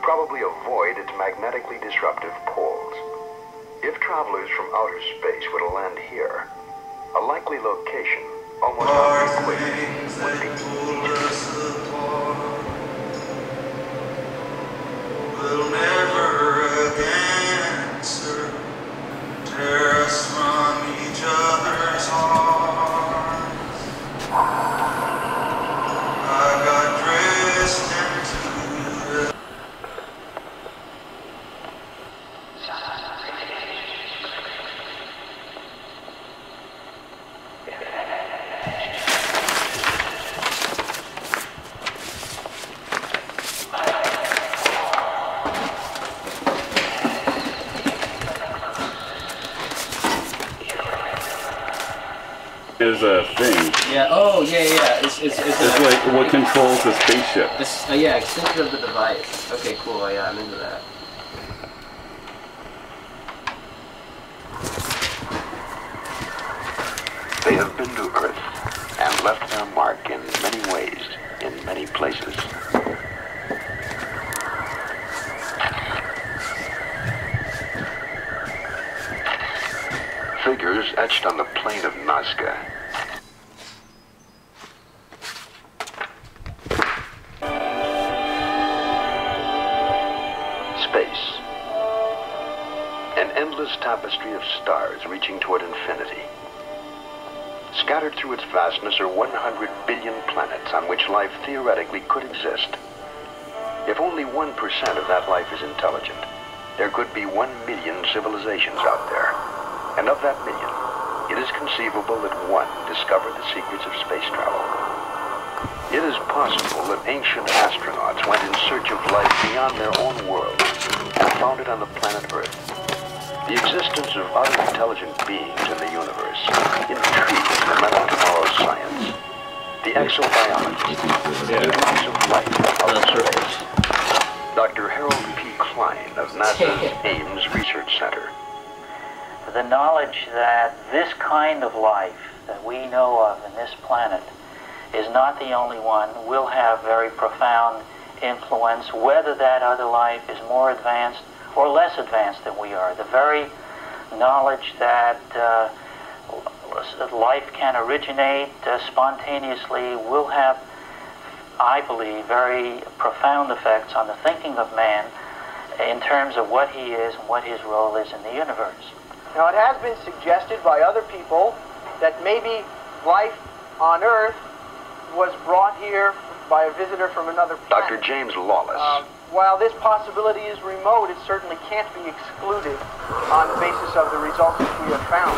probably avoid its magnetically disruptive poles. If travelers from outer space were to land here, a likely location, almost on the equator, would be Egypt. We'll never again, sir, tear us from each other's arms. I got dressed into the is a thing. Yeah. Oh, yeah. It's like what controls the spaceship. Yeah, extension of the device. Okay, cool. Yeah, I'm into that. They have been to Earth and left their mark in many ways, in many places. Figures etched on the plain of Nazca. Space. An endless tapestry of stars reaching toward infinity. Scattered through its vastness are 100 billion planets on which life theoretically could exist. If only 1% of that life is intelligent, there could be 1 million civilizations out there. And of that million, it is conceivable that one discovered the secrets of space travel. It is possible that ancient astronauts went in search of life beyond their own world and found it on the planet Earth. The existence of other intelligent beings in the universe intrigues the men of tomorrow's science. The exobiology, the mysteries of life out of space. Dr. Harold P. Klein of NASA's Ames Research Center. The knowledge that this kind of life that we know of in this planet is not the only one will have very profound influence, whether that other life is more advanced or less advanced than we are. The very knowledge that life can originate spontaneously will have, I believe, very profound effects on the thinking of man in terms of what he is and what his role is in the universe. Now, it has been suggested by other people that maybe life on Earth was brought here by a visitor from another planet. Dr. James Lawless. While this possibility is remote, it certainly can't be excluded on the basis of the results that we have found.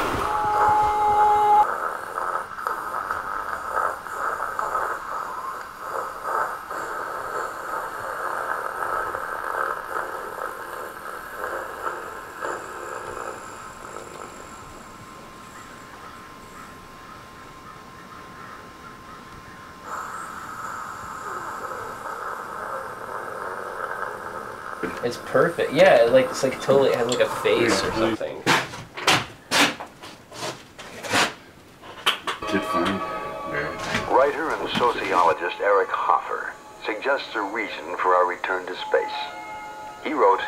It's perfect. Yeah, like it's like totally it has like a face or something. Good fun. Writer and sociologist Eric Hoffer suggests a reason for our return to space. He wrote,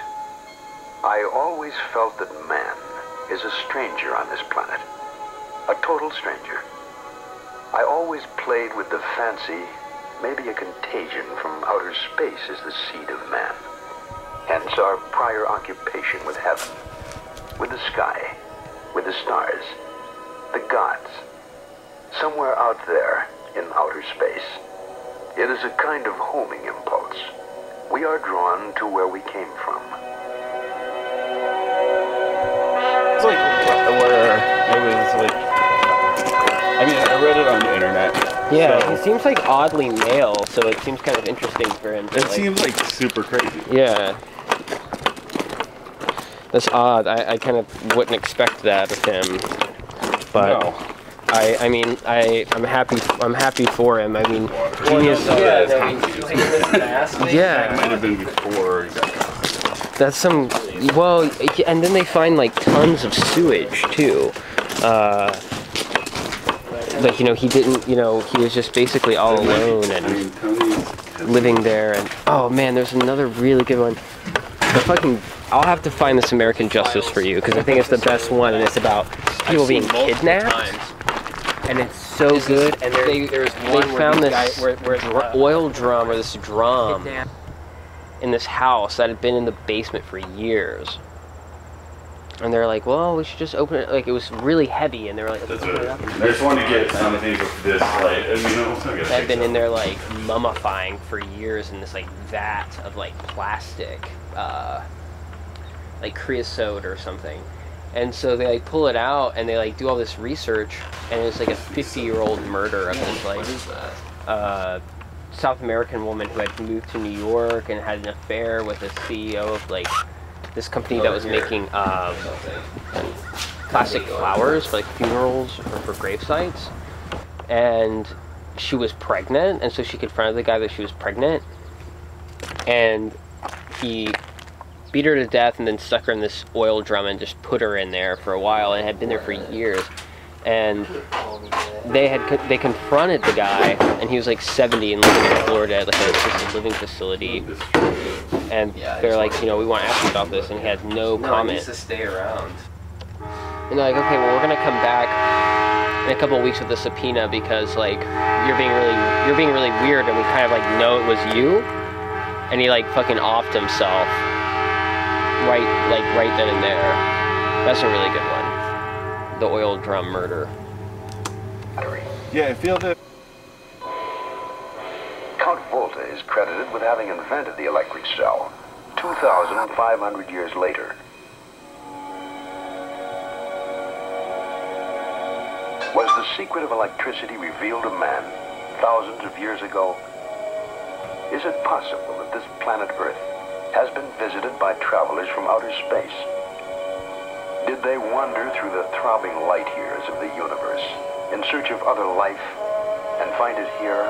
"I always felt that man is a stranger on this planet, a total stranger. I always played with the fancy, maybe a contagion from outer space is the seed of man. Hence our prior occupation with heaven, with the sky, with the stars, the gods. Somewhere out there in outer space, it is a kind of homing impulse. We are drawn to where we came from." It's like where it was like. I mean, I read it on the internet. Yeah, so he seems like oddly male, so it seems kind of interesting for him. To, it seems like super crazy. Yeah. That's odd. I kind of wouldn't expect that of him, but No. I mean I'm happy for him. I mean he is. That might have been before. That's some. Well, and then they find like tons of sewage too. Like, you know, he didn't. You know, he was just basically all alone and. I mean, Tony's living there. And oh man, there's another really good one. I'll have to find this American Justice for you because I think it's the best one, and it's about people being kidnapped. And it's so good. And they found this oil drum, or this drum in this house that had been in the basement for years. And they're like, well, we should just open it. Like, it was really heavy, and they were like, That's it. I just wanted to get something of this light. That had been in there, like, mummifying for years in this, like, vat of, like, plastic, like creosote or something. And so they, like, pull it out, and they, like, do all this research, and it's, like, a 50-year-old murder of this, like, South American woman who had moved to New York and had an affair with the CEO of, like, this company that was making plastic flowers for like funerals or for grave sites. And she was pregnant, and so she confronted the guy that she was pregnant, and he beat her to death and then stuck her in this oil drum and just put her in there for a while, and had been there for years. And they confronted the guy, and he was like 70 and living in Florida at like an assisted living facility. And they're like, you know, we want to ask you about this, and he had no comment. He needs to stay around. And they're like, okay, well, we're gonna come back in a couple of weeks with a subpoena because like you're being really weird, and we kind of like know it was you. And he like fucking offed himself right then and there. That's a really good one. The oil drum murder. Yeah, I feel that. Count Volta is credited with having invented the electric cell 2,500 years later. Was the secret of electricity revealed to man thousands of years ago? Is it possible that this planet Earth has been visited by travelers from outer space? Did they wander through the throbbing light years of the universe in search of other life and find it here?